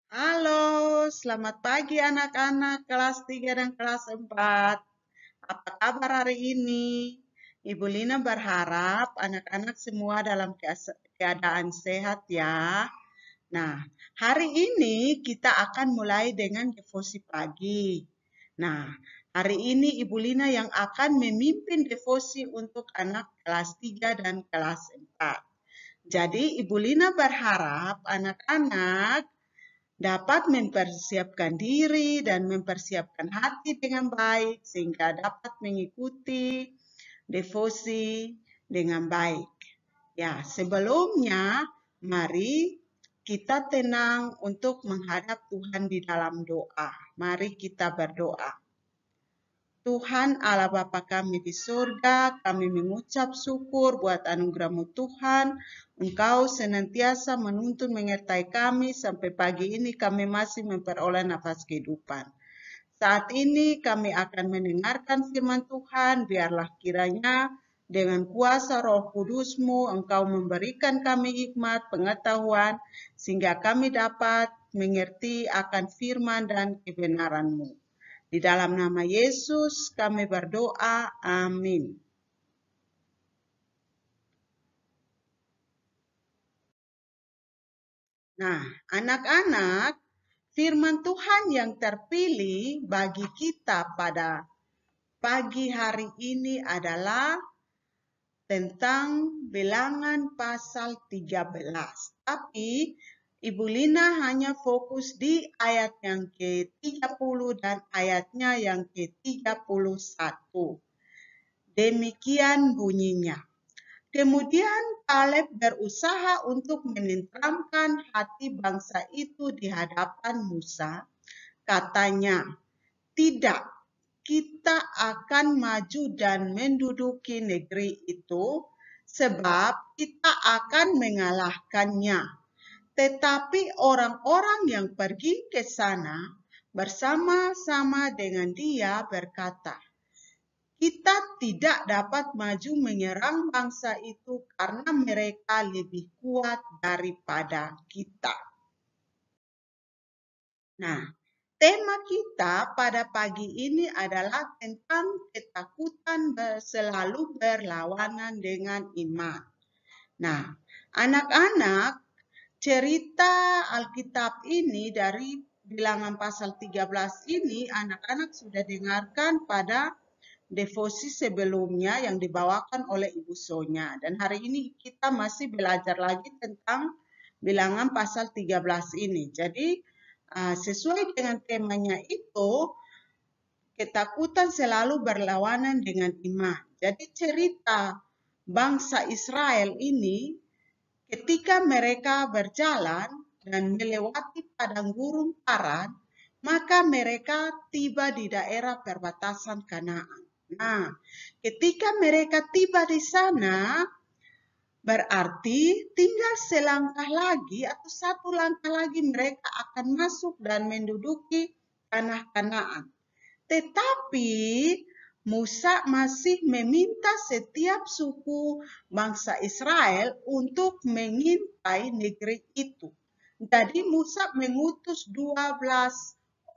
Halo, selamat pagi anak-anak kelas 3 dan kelas 4. Apa kabar hari ini? Ibu Lina berharap anak-anak semua dalam keadaan sehat ya. Nah, hari ini kita akan mulai dengan devosi pagi. Nah, hari ini Ibu Lina yang akan memimpin devosi untuk anak kelas 3 dan kelas 4. Jadi Ibu Lina berharap anak-anak dapat mempersiapkan diri dan mempersiapkan hati dengan baik sehingga dapat mengikuti devosi dengan baik. Ya, sebelumnya mari kita tenang untuk menghadap Tuhan di dalam doa. Mari kita berdoa. Tuhan Allah Bapa kami di surga, kami mengucap syukur buat anugerah-Mu Tuhan. Engkau senantiasa menuntun menyertai kami sampai pagi ini kami masih memperoleh nafas kehidupan. Saat ini kami akan mendengarkan firman Tuhan, biarlah kiranya dengan kuasa Roh Kudus-Mu Engkau memberikan kami hikmat, pengetahuan, sehingga kami dapat mengerti akan firman dan kebenaran-Mu. Di dalam nama Yesus kami berdoa, amin. Nah, anak-anak, firman Tuhan yang terpilih bagi kita pada pagi hari ini adalah tentang bilangan pasal 13. Tapi Ibu Lina hanya fokus di ayat yang ke-30 dan ayatnya yang ke-31. Demikian bunyinya. Kemudian Kaleb berusaha untuk menenteramkan hati bangsa itu di hadapan Musa. Katanya, tidak, kita akan maju dan menduduki negeri itu sebab kita akan mengalahkannya. Tetapi orang-orang yang pergi ke sana bersama-sama dengan dia berkata, kita tidak dapat maju menyerang bangsa itu karena mereka lebih kuat daripada kita. Nah, tema kita pada pagi ini adalah tentang ketakutan selalu berlawanan dengan iman. Nah, anak-anak, cerita Alkitab ini dari bilangan pasal 13 ini anak-anak sudah dengarkan pada devosi sebelumnya yang dibawakan oleh Ibu Sonya. Dan hari ini kita masih belajar lagi tentang bilangan pasal 13 ini. Jadi sesuai dengan temanya itu, ketakutan selalu berlawanan dengan iman. Jadi cerita bangsa Israel ini ketika mereka berjalan dan melewati padang gurun Paran, maka mereka tiba di daerah perbatasan Kanaan. Nah, ketika mereka tiba di sana, berarti tinggal selangkah lagi atau satu langkah lagi mereka akan masuk dan menduduki tanah Kanaan. Tetapi Musa masih meminta setiap suku bangsa Israel untuk mengintai negeri itu. Jadi Musa mengutus 12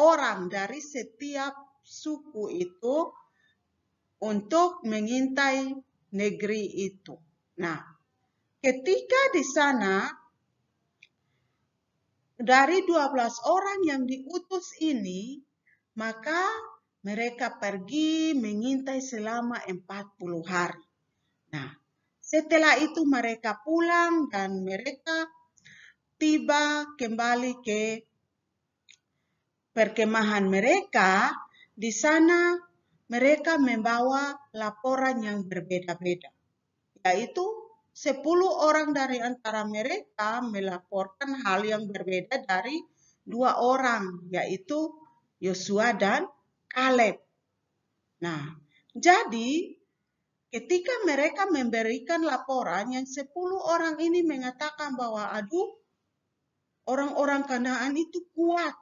orang dari setiap suku itu untuk mengintai negeri itu. Nah, ketika di sana dari 12 orang yang diutus ini, maka mereka pergi mengintai selama 40 hari. Nah, setelah itu mereka pulang dan mereka tiba kembali ke perkemahan mereka. Di sana mereka membawa laporan yang berbeda-beda, yaitu 10 orang dari antara mereka melaporkan hal yang berbeda dari 2 orang, yaitu Yosua dan Kaleb. Nah, jadi ketika mereka memberikan laporan, yang 10 orang ini mengatakan bahwa aduh, orang-orang Kanaan itu kuat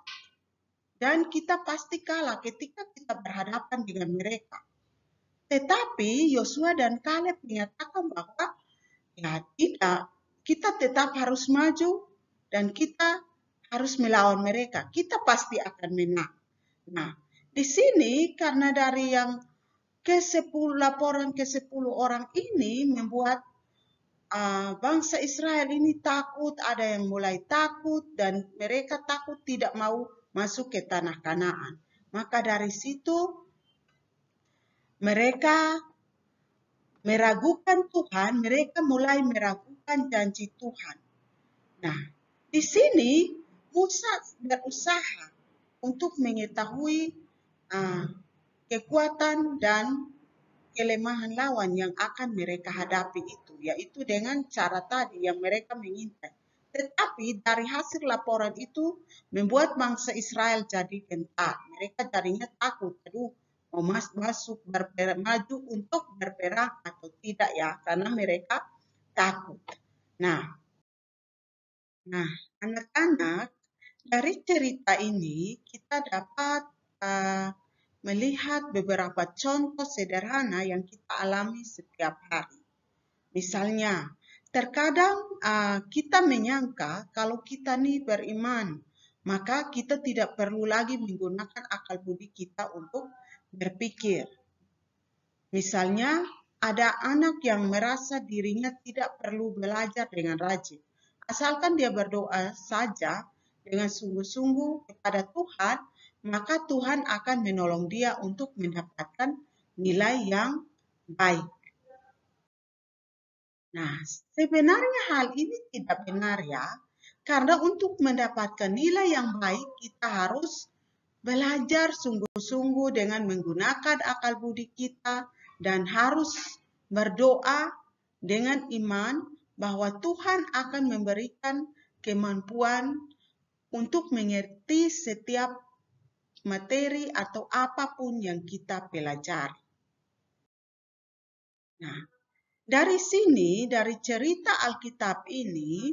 dan kita pasti kalah ketika kita berhadapan dengan mereka. Tetapi Yosua dan Kaleb menyatakan bahwa ya tidak, kita tetap harus maju dan kita harus melawan mereka. Kita pasti akan menang. Nah, di sini karena dari yang laporan ke-10 orang ini membuat bangsa Israel ini takut, ada yang mulai takut dan mereka takut tidak mau masuk ke tanah Kanaan. Maka dari situ mereka meragukan Tuhan, mereka mulai meragukan janji Tuhan. Nah, di sini Musa berusaha untuk mengetahui kekuatan dan kelemahan lawan yang akan mereka hadapi itu, yaitu dengan cara tadi yang mereka mengintai. Tetapi dari hasil laporan itu membuat bangsa Israel jadi gentar. Mereka jadinya takut, aduh mau masuk maju untuk berperang atau tidak ya, karena mereka takut. Nah, anak-anak, dari cerita ini kita dapat melihat beberapa contoh sederhana yang kita alami setiap hari. Misalnya, terkadang kita menyangka kalau kita nih beriman, maka kita tidak perlu lagi menggunakan akal budi kita untuk berpikir. Misalnya, ada anak yang merasa dirinya tidak perlu belajar dengan rajin. Asalkan dia berdoa saja dengan sungguh-sungguh kepada Tuhan, maka Tuhan akan menolong dia untuk mendapatkan nilai yang baik. Nah, sebenarnya hal ini tidak benar ya, karena untuk mendapatkan nilai yang baik kita harus belajar sungguh-sungguh dengan menggunakan akal budi kita dan harus berdoa dengan iman bahwa Tuhan akan memberikan kemampuan untuk mengerti setiap materi atau apapun yang kita pelajari. Nah, dari sini, dari cerita Alkitab ini,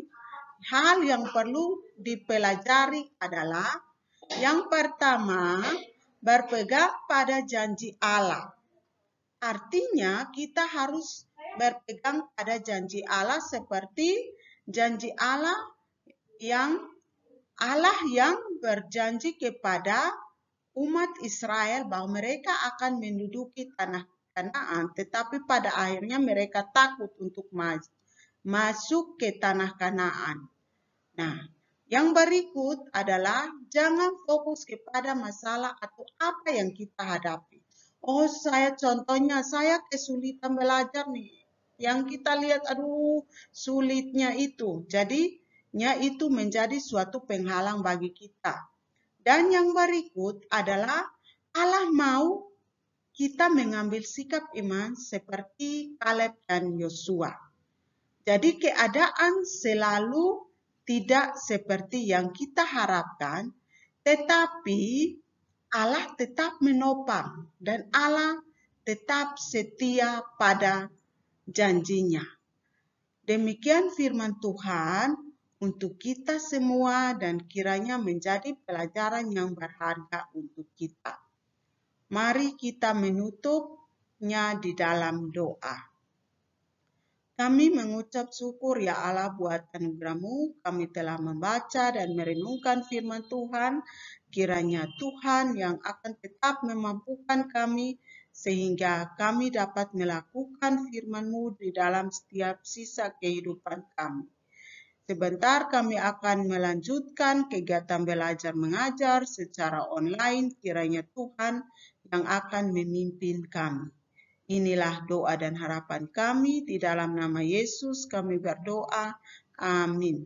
hal yang perlu dipelajari adalah yang pertama, berpegang pada janji Allah. Artinya kita harus berpegang pada janji Allah seperti janji Allah yang berjanji kepada umat Israel bahwa mereka akan menduduki tanah Kanaan, tetapi pada akhirnya mereka takut untuk masuk ke tanah Kanaan. Nah, yang berikut adalah jangan fokus kepada masalah atau apa yang kita hadapi. Oh, contohnya saya kesulitan belajar nih. Yang kita lihat, aduh, sulitnya itu. Jadinya itu menjadi suatu penghalang bagi kita. Dan yang berikut adalah Allah mau kita mengambil sikap iman seperti Kaleb dan Yosua. Jadi keadaan selalu tidak seperti yang kita harapkan, tetapi Allah tetap menopang dan Allah tetap setia pada janjinya. Demikian firman Tuhan untuk kita semua dan kiranya menjadi pelajaran yang berharga untuk kita. Mari kita menutupnya di dalam doa. Kami mengucap syukur ya Allah buat anugerah-Mu. Kami telah membaca dan merenungkan firman Tuhan. Kiranya Tuhan yang akan tetap memampukan kami sehingga kami dapat melakukan firman-Mu di dalam setiap sisa kehidupan kami. Sebentar kami akan melanjutkan kegiatan belajar mengajar secara online. Kiranya Tuhan yang akan memimpin kami. Inilah doa dan harapan kami. Di dalam nama Yesus kami berdoa. Amin.